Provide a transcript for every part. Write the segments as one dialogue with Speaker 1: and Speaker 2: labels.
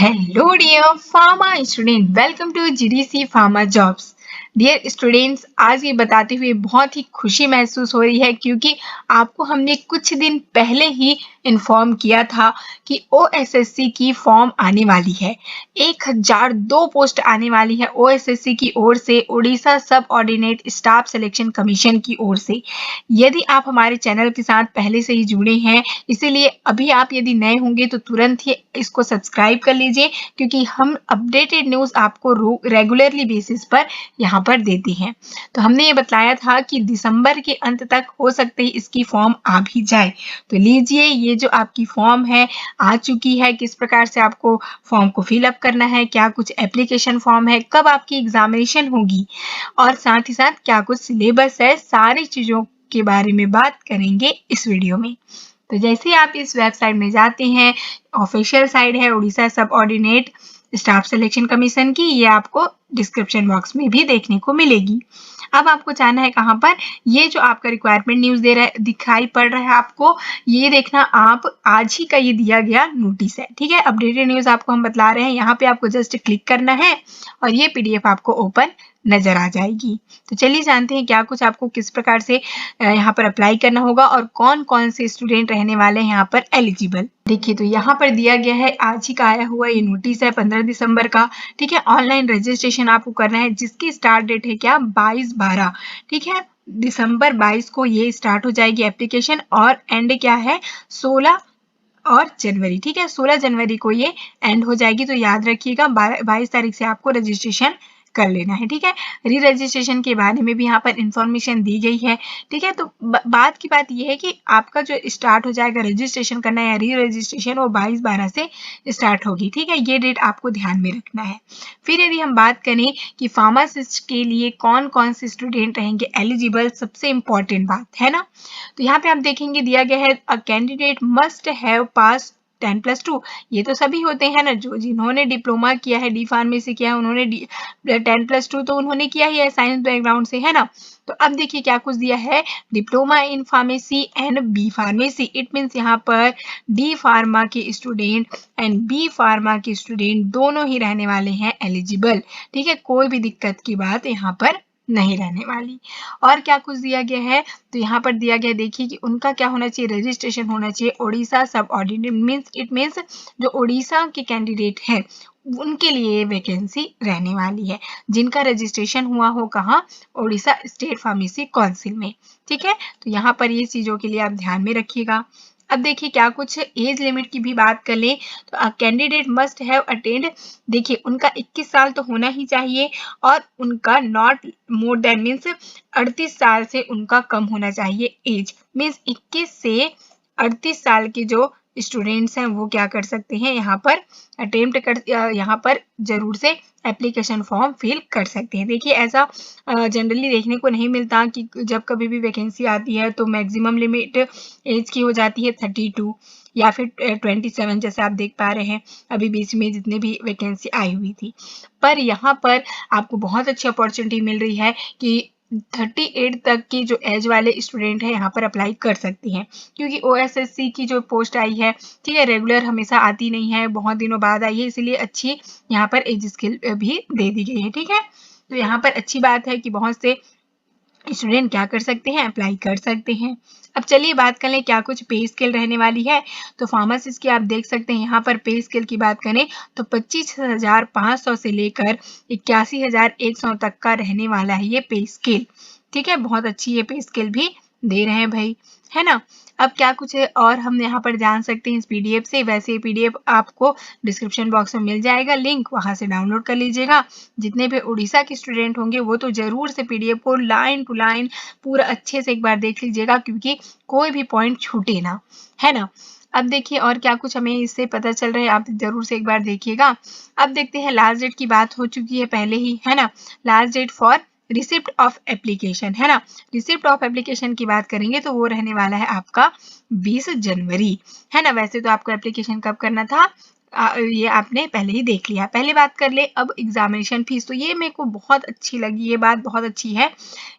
Speaker 1: Hello dear pharma student, welcome to GDC Pharma Jobs. Dear students, आज ये बताते हुए बहुत ही खुशी महसूस हो रही है क्योंकि आपको हमने कुछ दिन पहले ही इन्फॉर्म किया था कि ओएसएससी की फॉर्म आने वाली है। 1002 पोस्ट आने वाली है ओएसएससी की ओर से, उड़ीसा सब ऑर्डिनेट स्टाफ सिलेक्शन कमीशन की ओर से। यदि आप हमारे चैनल के साथ पहले से ही जुड़े हैं, इसीलिए अभी आप यदि नए होंगे तो तुरंत ही इसको सब्सक्राइब कर लीजिए क्योंकि हम अपडेटेड न्यूज़ आपको रेगुलरली बेसिस पर यहाँ पर देते हैं। तो हमने ये बताया था कि दिसंबर के अंत तक हो सकते ही इसकी फॉर्म आ भी जाए। तो लीजिए, ये जो आपकी फॉर्म है आ चुकी है। किस प्रकार से आपको फॉर्म को फिलअप करना है, क्या कुछ एप्लीकेशन फॉर्म है, कब आपकी एग्जामिनेशन होगी और साथ ही साथ क्या कुछ सिलेबस है, सारी चीज़ों के बारे में बात करेंगे इस वीडियो में। तो जैसे ही आप इस वेबसाइट में जाते हैं, ऑफिशियल साइट है उड़ीसा सब ऑर्डिनेट स्टाफ सिलेक्शन कमीशन की, ये आपको डिस्क्रिप्शन बॉक्स में भी देखने को मिलेगी। अब आपको जाना है कहाँ पर, ये जो आपका रिक्वायरमेंट न्यूज़ दे रहा है, दिखाई पड़ रहा है आपको, ये देखना आप आज ही का ये दिया गया नोटिस है। ठीक है, अपडेटेड न्यूज़ आपको हम बतला रहे हैं। यहाँ पे आपको जस्ट क्लिक करना है और ये पीडीएफ आपको ओपन नजर आ जाएगी। तो चलिए जानते हैं क्या कुछ आपको किस प्रकार से यहाँ पर अप्लाई करना होगा और कौन कौन से स्टूडेंट रहने वाले हैं यहाँ पर एलिजिबल। देखिए, तो यहाँ पर दिया गया है, आज ही का आया हुआ ये नोटिस है 15 दिसंबर का। ठीक है, ऑनलाइन रजिस्ट्रेशन आपको करना है जिसकी स्टार्ट डेट है क्या, 22/12। ठीक है, दिसंबर 22 को ये स्टार्ट हो जाएगी एप्लीकेशन और एंड क्या है, 16 और जनवरी। ठीक है, 16 जनवरी को ये एंड हो जाएगी। तो याद रखिएगा 22 तारीख से आपको रजिस्ट्रेशन कर लेना है। ठीक है, री रजिस्ट्रेशन के बारे में भी यहाँ पर इंफॉर्मेशन दी गई है। ठीक है, तो बात की बात यह है कि आपका जो स्टार्ट हो जाएगा रजिस्ट्रेशन करना या री रजिस्ट्रेशन, वो 22/12 से स्टार्ट होगी। ठीक है, ये डेट आपको ध्यान में रखना है। फिर यदि हम बात करें कि फार्मासिस्ट के लिए कौन कौन से स्टूडेंट रहेंगे एलिजिबल, सबसे इंपॉर्टेंट बात है ना। तो यहाँ पे आप देखेंगे दिया गया है, a candidate must have pass 10+2। ये तो सभी होते हैं ना, जो जिन्होंने डिप्लोमा किया है, डी फार्मेसी किया है, उन्होंने 10+2 तो उन्होंने किया ही है साइंस बैकग्राउंड से, है ना। तो अब देखिए क्या कुछ दिया है, diploma in pharmacy and B pharmacy. It means यहाँ पर डी फार्मा के स्टूडेंट एंड बी फार्मा के स्टूडेंट दोनों ही रहने वाले हैं एलिजिबल। ठीक है, कोई भी दिक्कत की बात यहाँ पर नहीं रहने वाली। और क्या कुछ दिया गया है, तो यहाँ पर दिया गया, देखिए कि उनका क्या होना चाहिए, रजिस्ट्रेशन होना चाहिए ओडिशा सब ऑर्डिनेट, मीन्स इट मीन्स जो ओडिशा के कैंडिडेट हैं उनके लिए वैकेंसी रहने वाली है, जिनका रजिस्ट्रेशन हुआ हो कहाँ, ओडिशा स्टेट फार्मेसी काउंसिल में। ठीक है, तो यहाँ पर ये चीज़ों के लिए आप ध्यान में रखिएगा। अब देखिए क्या कुछ एज लिमिट की भी बात कर लें, तो कैंडिडेट मस्ट हैव अटेंड, देखिए उनका 21 साल तो होना ही चाहिए और उनका नॉट मोर देन मीन्स 38 साल से उनका कम होना चाहिए एज, मीन्स 21 से 38 साल के जो स्टूडेंट्स हैं वो क्या कर सकते हैं, यहाँ पर अटेम्प्ट कर, यहाँ पर जरूर से एप्लीकेशन फॉर्म फिल कर सकते हैं। देखिए ऐसा जनरली देखने को नहीं मिलता कि जब कभी भी वैकेंसी आती है तो मैक्सिमम लिमिट एज की हो जाती है 32 या फिर 27, जैसे आप देख पा रहे हैं अभी बीच में जितने भी वैकेंसी आई हुई थी। पर यहाँ पर आपको बहुत अच्छी अपॉर्चुनिटी मिल रही है कि 38 तक की जो एज वाले स्टूडेंट है यहाँ पर अप्लाई कर सकती हैं, क्योंकि ओएसएससी की जो पोस्ट आई है, ठीक है, रेगुलर हमेशा आती नहीं है, बहुत दिनों बाद आई है, इसलिए अच्छी यहाँ पर एज स्केल भी दे दी गई है। ठीक है, तो यहाँ पर अच्छी बात है कि बहुत से स्टूडेंट क्या कर सकते हैं, अप्लाई कर सकते हैं। अब चलिए बात कर लें क्या कुछ पे स्केल रहने वाली है। तो फार्मासिस्ट की आप देख सकते हैं यहाँ पर पे स्केल की बात करें तो 25,500 से लेकर 81,100 तक का रहने वाला है ये पे स्केल। ठीक है, बहुत अच्छी ये पे स्केल भी दे रहे हैं भाई, है ना। अब क्या कुछ है और हम यहाँ पर जान सकते हैं इस पीडीएफ से, वैसे पीडीएफ आपको डिस्क्रिप्शन बॉक्स में मिल जाएगा लिंक, वहां से डाउनलोड कर लीजिएगा। जितने भी उड़ीसा के स्टूडेंट होंगे वो तो जरूर से पीडीएफ को लाइन टू लाइन पूरा अच्छे से एक बार देख लीजिएगा, क्योंकि कोई भी पॉइंट छूटे ना, है ना। अब देखिए और क्या कुछ हमें इससे पता चल रहा है, आप जरूर से एक बार देखिएगा। अब देखते हैं, लास्ट डेट की बात हो चुकी है पहले ही, है ना। Last date for receipt of application, है ना। रिसिप्ट ऑफ एप्लीकेशन की बात करेंगे तो वो रहने वाला है आपका 20 जनवरी, है ना। वैसे तो आपको एप्लीकेशन कब करना था, ये आपने पहले ही देख लिया। पहले बात कर ले अब एग्जामिनेशन फीस, तो ये मेरे को बहुत अच्छी लगी, ये बात बहुत अच्छी है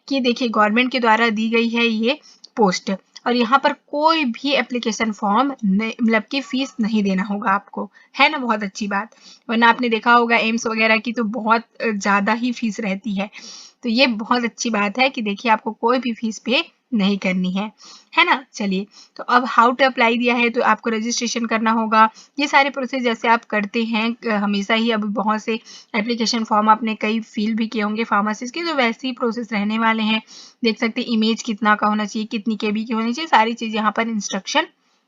Speaker 1: कि देखिए गवर्नमेंट के द्वारा दी गई है ये पोस्ट और यहाँ पर कोई भी एप्लीकेशन फॉर्म मतलब कि फीस नहीं देना होगा आपको, है ना, बहुत अच्छी बात। वरना आपने देखा होगा एम्स वगैरह की तो बहुत ज़्यादा ही फीस रहती है। तो ये बहुत अच्छी बात है कि देखिए आपको कोई भी फीस पे नहीं करनी है ना। चलिए, तो अब हाउ टू अप्लाई दिया है, तो आपको रजिस्ट्रेशन करना होगा। ये सारे प्रोसेस जैसे आप करते हैं हमेशा ही, अभी बहुत से एप्लीकेशन फॉर्म आपने कई फिल भी किए होंगे फार्मासिस्ट के, तो वैसे ही प्रोसेस रहने वाले हैं। देख सकते हैं इमेज कितना का होना चाहिए, कितनी केबी की होनी चाहिए, सारी चीज़ यहाँ पर इंस्ट्रक्शन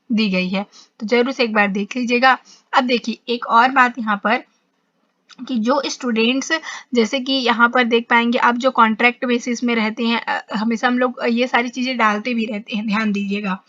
Speaker 1: दी गई है, तो जरूर से एक बार देख लीजिएगा। अब देखिए एक और बात यहाँ पर कि जो स्टूडेंट्स जैसे कि यहाँ पर देख पाएंगे आप, जो कॉन्ट्रैक्ट बेसिस में रहते हैं, हमेशा हम लोग ये सारी चीज़ें डालते भी रहते हैं, ध्यान दीजिएगा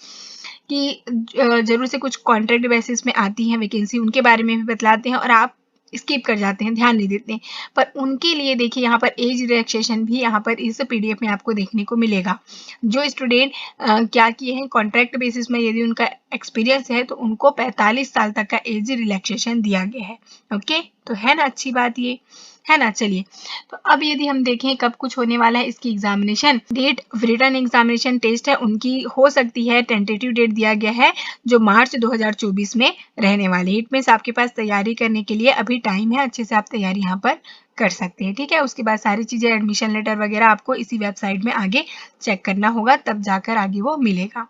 Speaker 1: कि जरूर से कुछ कॉन्ट्रैक्ट बेसिस में आती हैं वैकेंसी, उनके बारे में भी बतलाते हैं और आप स्किप कर जाते हैं, ध्यान नहीं देते हैं। पर उनके लिए देखिए यहाँ पर एज रिलैक्सेशन भी यहाँ पर इस पीडीएफ में आपको देखने को मिलेगा। जो स्टूडेंट क्या किए हैं कॉन्ट्रैक्ट बेसिस में, यदि उनका एक्सपीरियंस है तो उनको 45 साल तक का एज रिलैक्सेशन दिया गया है। ओके, तो है ना अच्छी बात ये, है ना। चलिए, तो अब यदि हम देखें कब कुछ होने वाला है इसकी examination date, written examination test है उनकी हो सकती है, टेंटेटिव डेट दिया गया है जो मार्च 2024 में रहने वाली है। इट मीन्स आपके पास तैयारी करने के लिए अभी टाइम है, अच्छे से आप तैयारी यहाँ पर कर सकते हैं, ठीक है। उसके बाद सारी चीज़ें एडमिशन लेटर वगैरह आपको इसी वेबसाइट में आगे चेक करना होगा, तब जाकर आगे वो मिलेगा।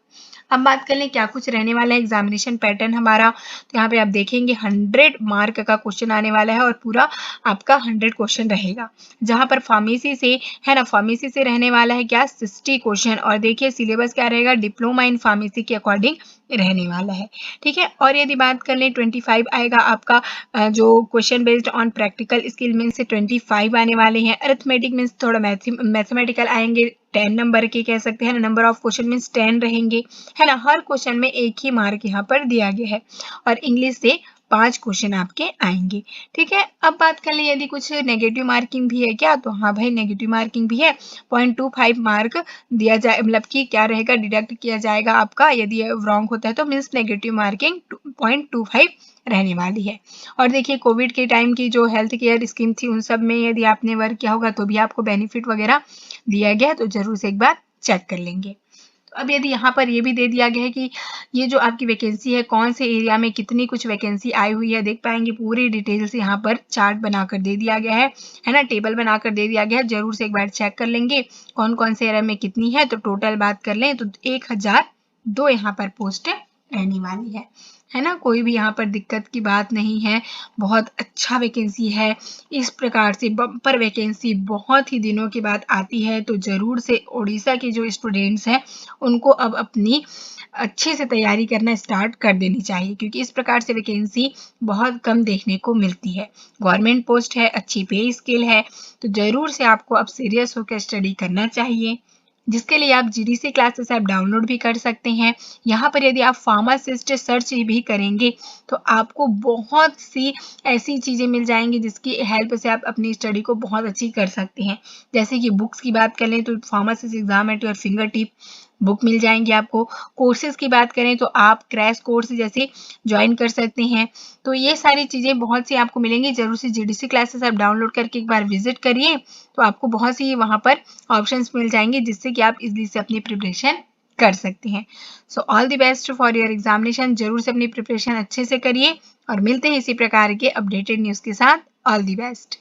Speaker 1: अब बात कर लें क्या कुछ रहने वाला है एग्जामिनेशन पैटर्न हमारा, तो यहाँ पे आप देखेंगे 100 मार्क का क्वेश्चन आने वाला है और पूरा आपका 100 क्वेश्चन रहेगा। जहाँ पर फार्मेसी से है ना, फार्मेसी से रहने वाला है क्या 60 क्वेश्चन, और देखिए सिलेबस क्या रहेगा, डिप्लोमा इन फार्मेसी के अकॉर्डिंग रहने वाला है, ठीक है। और यदि बात कर लें 25 आएगा आपका जो question based on practical skill mean से 25 आने वाले हैं। अरिथमेटिक मीन्स थोड़ा मैथमेटिकल आएंगे, 10 नंबर के कह सकते हैं ना, नंबर ऑफ क्वेश्चन मीन्स 10 रहेंगे, है ना। हर क्वेश्चन में एक ही मार्क यहाँ पर दिया गया है और इंग्लिश से 5 क्वेश्चन आपके आएंगे, ठीक है। अब बात कर लें यदि कुछ नेगेटिव मार्किंग भी है क्या, तो हाँ भाई नेगेटिव मार्किंग भी है। 0.25 मार्क दिया जाए, मतलब कि क्या रहेगा, डिडक्ट किया जाएगा आपका, यदि रॉन्ग होता है तो मीन्स नेगेटिव मार्किंग 0.25 रहने वाली है। और देखिए कोविड के टाइम की जो हेल्थ केयर स्कीम थी उन सब में यदि आपने वर्क किया होगा तो भी आपको बेनिफिट वगैरह दिया गया है, तो जरूर से एक बार चेक कर लेंगे। तो अब यदि यहाँ पर ये भी दे दिया गया है कि ये जो आपकी वैकेंसी है कौन से एरिया में कितनी कुछ वैकेंसी आई हुई है, देख पाएंगे पूरी डिटेल से यहाँ पर चार्ट बनाकर दे दिया गया है ना, टेबल बनाकर दे दिया गया है, जरूर से एक बार चेक कर लेंगे कौन कौन से एरिया में कितनी है। तो टोटल बात कर लें तो 1002 यहाँ पर पोस्ट रहने वाली है ना। कोई भी यहाँ पर दिक्कत की बात नहीं है, बहुत अच्छा वैकेंसी है। इस प्रकार से बम्पर वैकेंसी बहुत ही दिनों के बाद आती है, तो ज़रूर से उड़ीसा के जो स्टूडेंट्स हैं उनको अब अपनी अच्छे से तैयारी करना स्टार्ट कर देनी चाहिए, क्योंकि इस प्रकार से वैकेंसी बहुत कम देखने को मिलती है। गवर्नमेंट पोस्ट है, अच्छी पे स्केल है, तो ज़रूर से आपको अब सीरियस होकर स्टडी करना चाहिए, जिसके लिए आप जीडीसी क्लासेस ऐप डाउनलोड भी कर सकते हैं। यहाँ पर यदि आप फार्मासिस्ट सर्च भी करेंगे तो आपको बहुत सी ऐसी चीज़ें मिल जाएंगी जिसकी हेल्प से आप अपनी स्टडी को बहुत अच्छी कर सकते हैं। जैसे कि बुक्स की बात करें तो pharmacist exam at your fingertip book मिल जाएंगी आपको। कोर्सेज की बात करें तो आप क्रैश कोर्स जैसे ज्वाइन कर सकते हैं। तो ये सारी चीज़ें बहुत सी आपको मिलेंगी, जरूर से जीडीसी क्लासेस आप डाउनलोड करके एक बार विजिट करिए, तो आपको बहुत सी वहाँ पर ऑप्शंस मिल जाएंगे जिससे कि आप इजली से अपनी प्रिपरेशन कर सकते हैं। So all the best for your examination, जरूर से अपनी प्रिपरेशन अच्छे से करिए और मिलते हैं इसी प्रकार के अपडेटेड न्यूज़ के साथ। All the best.